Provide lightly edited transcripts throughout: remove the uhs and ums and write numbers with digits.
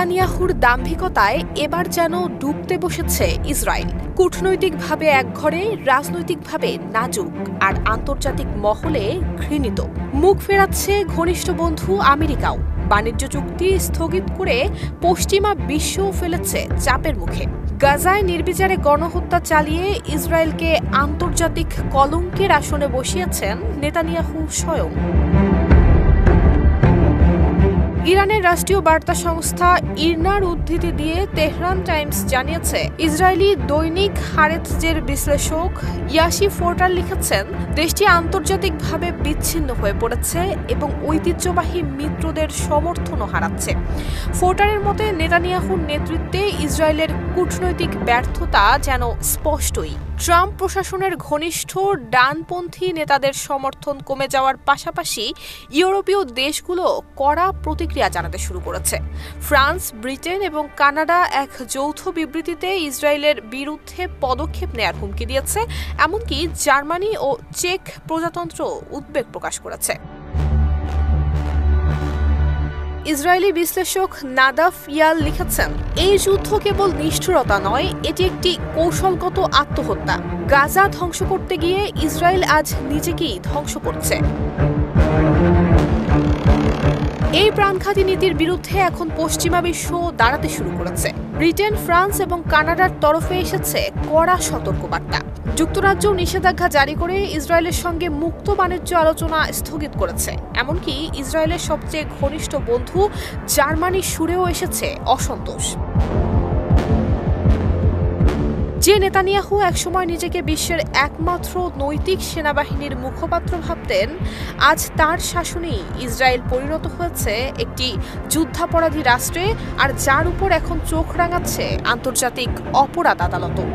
নেতানিয়াহুর দাম্ভিকতায় এবার যেন ডুবতে বসেছে ইসরায়েল। কূটনৈতিকভাবে একঘরে, রাজনৈতিকভাবে নাজুক আর আন্তর্জাতিক মহলে ঘৃণিত। মুখ ফেরাচ্ছে ঘনিষ্ঠ বন্ধু আমেরিকাও। বাণিজ্য চুক্তি স্থগিত করে পশ্চিমা বিশ্বও ফেলেছে চাপের মুখে। গাজায় নির্বিচারে গণহত্যা চালিয়ে ইসরায়েলকে আন্তর্জাতিক কলঙ্কের আসনে বসিয়েছেন নেতানিয়াহু স্বয়ং। ইরানের রাষ্ট্রীয় বার্তা সংস্থা ইরনার উদ্ধৃতি দিয়ে তেহরান টাইমস জানিয়েছে, ইসরায়েলি দৈনিক হারেতজের বিশ্লেষক ইয়াসি ফোর্টার লিখেছেন, দেশটি আন্তর্জাতিকভাবে বিচ্ছিন্ন হয়ে পড়েছে এবং ঐতিহ্যবাহী মিত্রদের সমর্থনও হারাচ্ছে। ফোর্টারের মতে, নেতানিয়াহুর নেতৃত্বে ইসরায়েলের কূটনৈতিক ব্যর্থতা যেন স্পষ্টই। ট্রাম্প প্রশাসনের ঘনিষ্ঠ ডানপন্থী নেতাদের সমর্থন কমে যাওয়ার পাশাপাশি ইউরোপীয় দেশগুলো কড়া প্রতিক্রিয়া জানাতে শুরু করেছে। ফ্রান্স, ব্রিটেন এবং কানাডা এক যৌথ বিবৃতিতে ইসরায়েলের বিরুদ্ধে পদক্ষেপ নেয়ার হুমকি দিয়েছে। এমনকি জার্মানি ও চেক প্রজাতন্ত্র উদ্বেগ প্রকাশ করেছে। ইসরায়েলি বিশ্লেষক নাদাফ ইয়াল লিখেছেন, এই যুদ্ধ কেবল নিষ্ঠুরতা নয়, এটি একটি কৌশলগত আত্মহত্যা। গাজা ধ্বংস করতে গিয়ে ইসরায়েল আজ নিজেকেই ধ্বংস করছে। এই প্রাণঘাতী নীতির বিরুদ্ধে এখন পশ্চিমা বিশ্ব দাঁড়াতে শুরু করেছে। ব্রিটেন, ফ্রান্স এবং কানাডার তরফে এসেছে কড়া সতর্কবার্তা। যুক্তরাজ্য নিষেধাজ্ঞা জারি করে ইসরায়েলের সঙ্গে মুক্ত বাণিজ্য আলোচনা স্থগিত করেছে। এমনকি ইসরায়েলের সবচেয়ে ঘনিষ্ঠ বন্ধু জার্মানি সুরেও এসেছে অসন্তোষ। যে নেতানিয়াহু একসময় নিজেকে বিশ্বের একমাত্র নৈতিক সেনাবাহিনীর মুখপাত্র ভাবতেন, আজ তার শাসনেই ইসরায়েল পরিণত হয়েছে একটি যুদ্ধাপরাধী রাষ্ট্রে, আর যার উপর এখন চোখ রাঙাচ্ছে আন্তর্জাতিক অপরাধ আদালতও।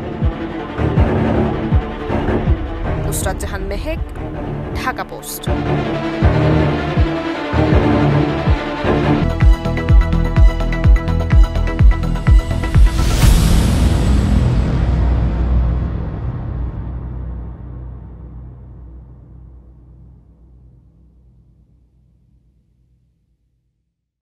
নুসরাত জাহান মেহেক, ঢাকা পোস্ট।